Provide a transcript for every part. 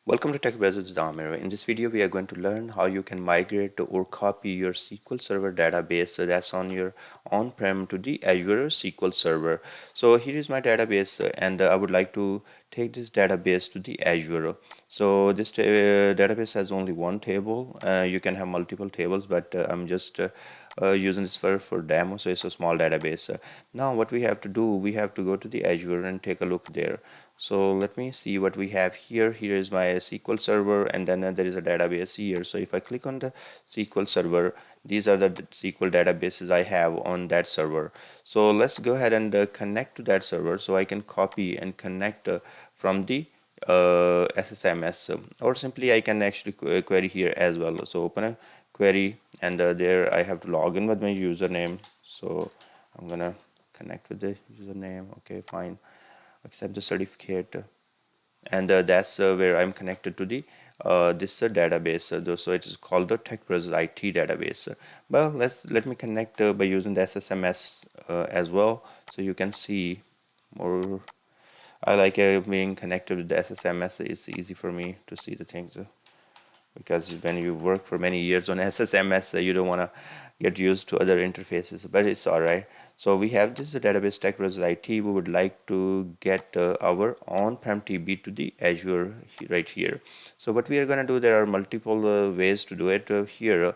Welcome to TechbrothersIt. In this video, we are going to learn how you can migrate or copy your SQL Server database that's on your on-prem to the Azure SQL Server. So here is my database, and I would like to take this database to the Azure. So this database has only one table. You can have multiple tables, but I'm just using this for demo, so it's a small database. Now what we have to do, we have to go to the Azure and take a look there. So let me see what we have here. Here is my SQL Server, and then there is a database here. So if I click on the SQL Server, these are the SQL databases I have on that server. So let's go ahead and connect to that server, so I can copy and connect from the SSMS, or simply I can actually query here as well. So open a query, and there I have to log in with my username. So I'm gonna connect with the username. Okay, fine, accept the certificate, and that's where I'm connected to the this database. So it is called the TechbrothersIt database. Well, let me connect by using the SSMS as well, so you can see more. I like being connected with the SSMS. It's easy for me to see the things. Because when you work for many years on SSMS, you don't want to get used to other interfaces, but it's all right. So we have this database TechbrothersIt. We would like to get our on-prem TB to the Azure right here. So what we are going to do, there are multiple ways to do it here.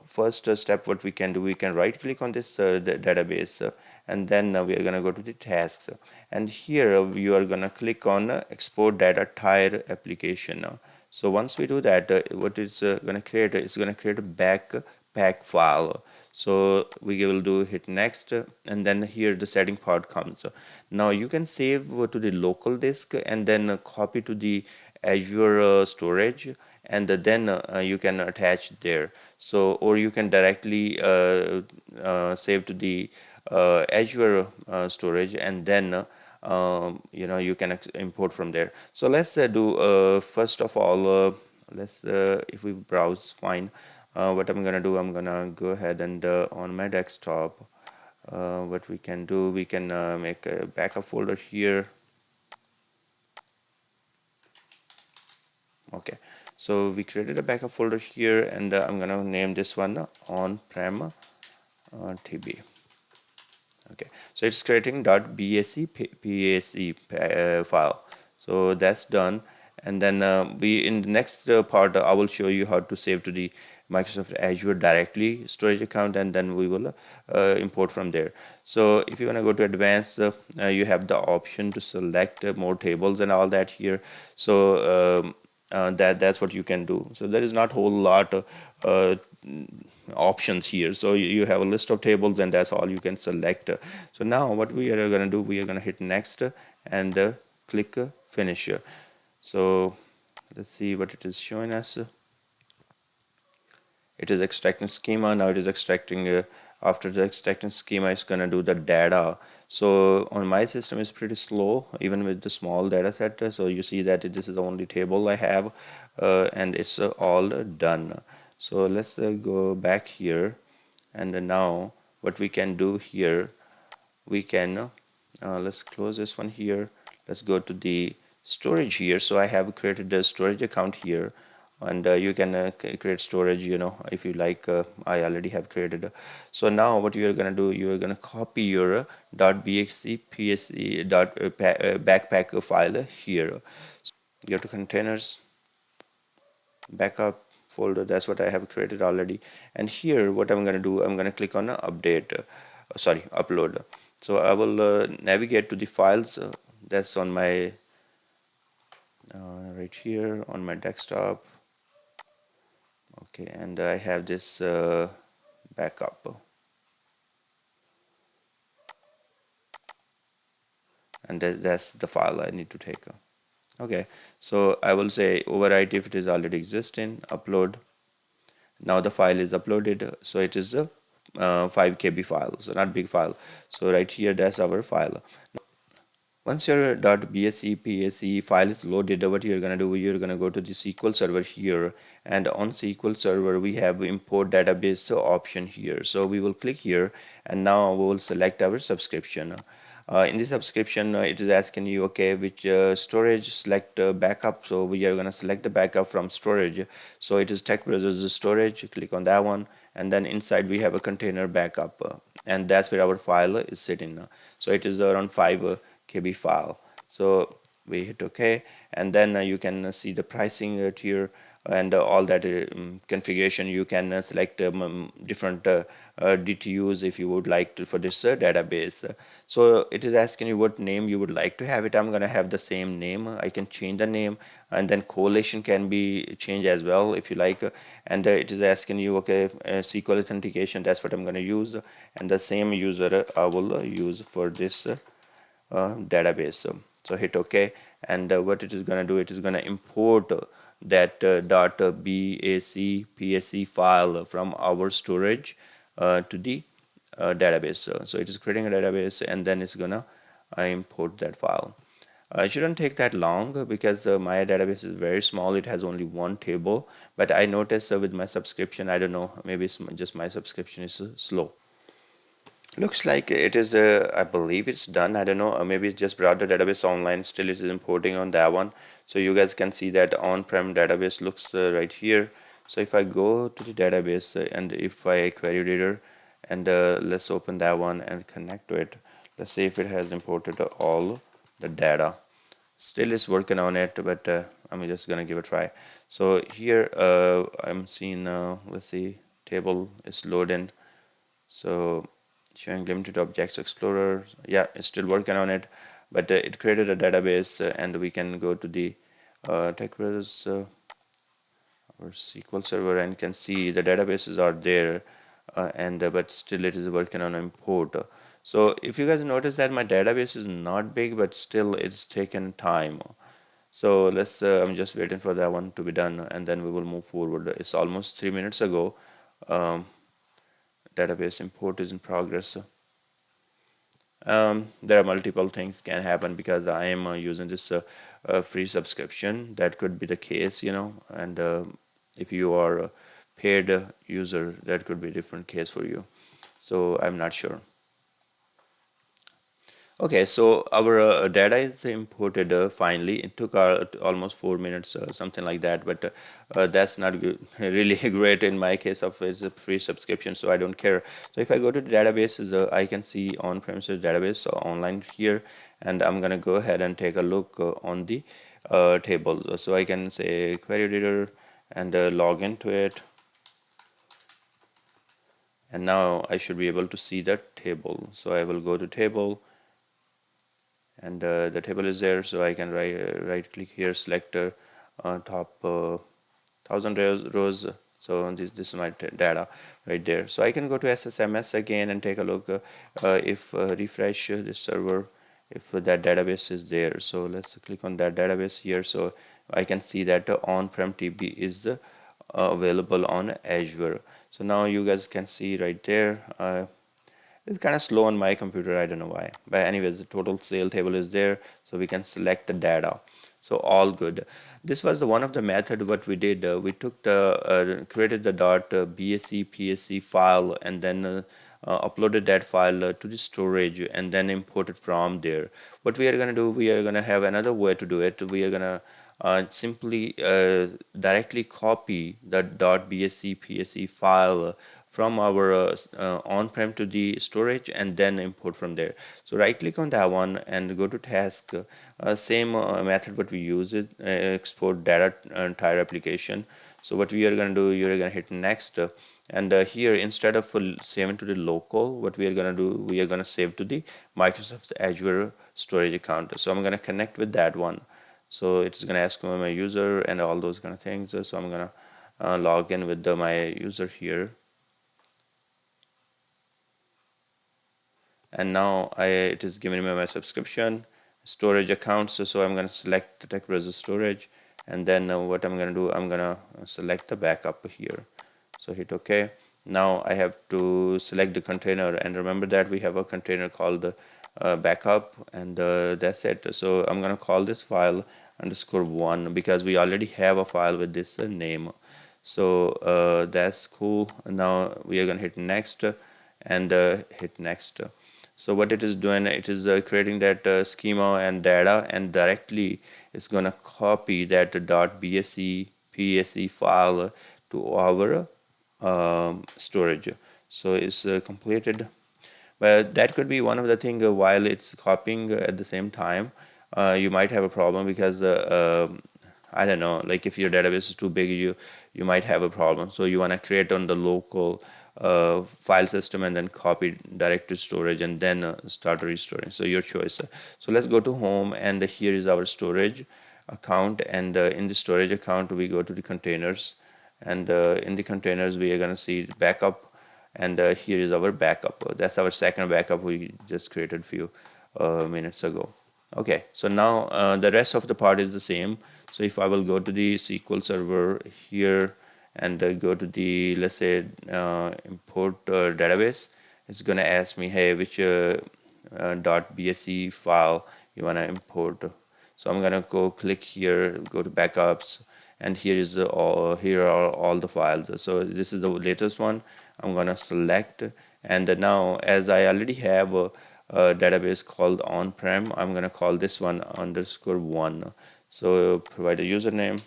First step, what we can do, we can right click on this database, and then we are going to go to the tasks, and here you are going to click on export data tier application. So once we do that, what it's going to create, it's going to create a bacpac file. So we will do hit next, and then here the setting part comes. Now you can save to the local disk and then copy to the Azure storage, and then you can attach there. So, or you can directly save to the Azure storage, and then you can import from there. So let's do first of all, let's if we browse, fine. What I'm gonna do, I'm gonna go ahead and on my desktop, what we can do, we can make a backup folder here. Okay, so we created a backup folder here, and I'm gonna name this one on-prem TB. Okay, so it's creating .bac file. So that's done, and then we in the next part I will show you how to save to the Microsoft Azure directly storage account, and then we will import from there. So if you want to go to advanced, you have the option to select more tables and all that here. So that's what you can do. So there is not whole lot options here. So you have a list of tables, and that's all you can select. So now what we are going to do, we are going to hit next and click finish. So let's see what it is showing us. It is extracting schema. Now it is extracting after the extracting schema, it's going to do the data. So on my system is pretty slow, even with the small data set. So you see that this is the only table I have, and it's all done. So let's go back here, and now what we can do here, we can let's close this one here. Let's go to the storage here. So I have created a storage account here, and you can create storage, if you like. I already have created. So now what you are going to do, you are going to copy your bacpac file here. Go to containers, backup folder. That's what I have created already. And here what I'm going to do, I'm going to click on update, upload. So I will navigate to the files that's on my right here on my desktop. Okay, and I have this backup, and that's the file I need to take. Okay, so I will say overwrite if it is already existing, upload. Now the file is uploaded, so it is a 5 KB file, so not big file. So right here, that's our file. Once your .basc file is loaded, what you're going to do, you're going to go to the SQL Server here, and on SQL Server we have import database option here. So we will click here, and now we will select our subscription. In the subscription, it is asking you, okay, which storage, select backup. So we are going to select the backup from storage. So it is Tech Brothers storage. Click on that one, and then inside we have a container backup, and that's where our file is sitting. So it is around 5 KB file. So we hit OK, and then you can see the pricing tier and all that configuration. You can select different DTUs if you would like to for this database. So it is asking you what name you would like to have it. I'm gonna have the same name. I can change the name, and then correlation can be changed as well if you like. And it is asking you, okay, SQL authentication, that's what I'm gonna use, and the same user I will use for this database. So hit OK, and what it is going to do, it is going to import that .bac file from our storage to the database. So it is creating a database, and then it's going to import that file. It shouldn't take that long because my database is very small. It has only one table, but I noticed with my subscription, I don't know, maybe it's just my subscription is slow. Looks like it is, I believe it's done. I don't know, maybe it just brought the database online. Still, it is importing on that one. So you guys can see that on-prem database looks right here. So if I go to the database and if I query reader and let's open that one and connect to it. Let's see if it has imported all the data. Still is working on it, but I'm just gonna give it a try. So here I'm seeing, let's see, table is loading. So showing limited objects explorer, yeah, it's still working on it, but it created a database and we can go to the TechbrothersIt or SQL Server and can see the databases are there, and but still it is working on import. So if you guys notice that my database is not big, but still it's taken time. So let's I'm just waiting for that one to be done, and then we will move forward. It's almost 3 minutes ago. um, Database import is in progress. There are multiple things can happen because I am using this free subscription. That could be the case, and if you are a paid user, that could be a different case for you. So I'm not sure. Okay, so our data is imported finally. It took almost 4 minutes, something like that, but that's not good, really great in my case of it's a free subscription, so I don't care. So if I go to the databases, I can see on-premises database online here, and I'm gonna go ahead and take a look on the table. So I can say query reader and log into it, and now I should be able to see that table. So I will go to table, and the table is there, so I can right click here, select top 1,000 rows. So this is my data right there. So I can go to SSMS again and take a look if refresh this server, if that database is there. So let's click on that database here, so I can see that on-prem TB is available on Azure. So now you guys can see right there. It's kind of slow on my computer, I don't know why, but anyways, the total sale table is there, so we can select the data. So all good. This was the one of the method what we did. We took the created the .bac psc file, and then uploaded that file to the storage and then imported from there. What we are going to do, we are going to have another way to do it. We are going to simply directly copy the .bac psc file from our on-prem to the storage and then import from there. So right click on that one and go to task. Same method what we use it, export data entire application. So what we are going to do, you're going to hit next, and here instead of saving to the local, what we are going to do, we are going to save to the Microsoft Azure storage account. So I'm going to connect with that one. So it's going to ask me my user and all those kind of things. So I'm going to log in with my user here. And now it is giving me my subscription storage accounts. So I'm going to select the Tech Browser storage, and then what I'm going to do, I'm going to select the backup here. So hit OK. Now I have to select the container, and remember that we have a container called backup, and that's it. So I'm going to call this file _1 because we already have a file with this name. So that's cool. Now we are going to hit next and hit next. So what it is doing, it is creating that schema and data, and directly it's gonna copy that .bse pse file to our storage. So it's completed. But that could be one of the thing, while it's copying at the same time, you might have a problem because I don't know, like if your database is too big, you might have a problem. So you want to create on the local file system and then copy direct to storage and then start restoring. So your choice. So let's go to home, and here is our storage account, and in the storage account we go to the containers, and in the containers we are going to see backup, and here is our backup. That's our second backup we just created few minutes ago. Okay, so now the rest of the part is the same. So if I will go to the SQL Server here and go to the, let's say, import database, it's gonna ask me, hey, which .bse file you wanna import. So I'm gonna go click here, go to backups, and here is here are all the files. So this is the latest one. I'm gonna select, and now as I already have a database called on-prem, I'm gonna call this one _1. So provide a username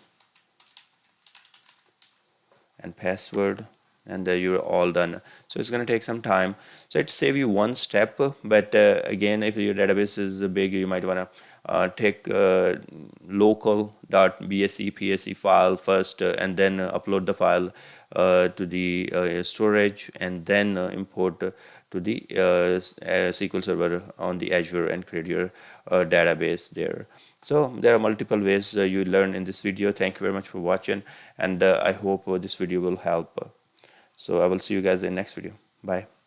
and password, and you're all done. So it's going to take some time, so it save you one step, but again, if your database is big, you might want to take local.bse pse file first, and then upload the file to the storage, and then import to the SQL Server on the Azure and create your database there. So there are multiple ways you learn in this video. Thank you very much for watching, and I hope this video will help. So I will see you guys in next video. Bye.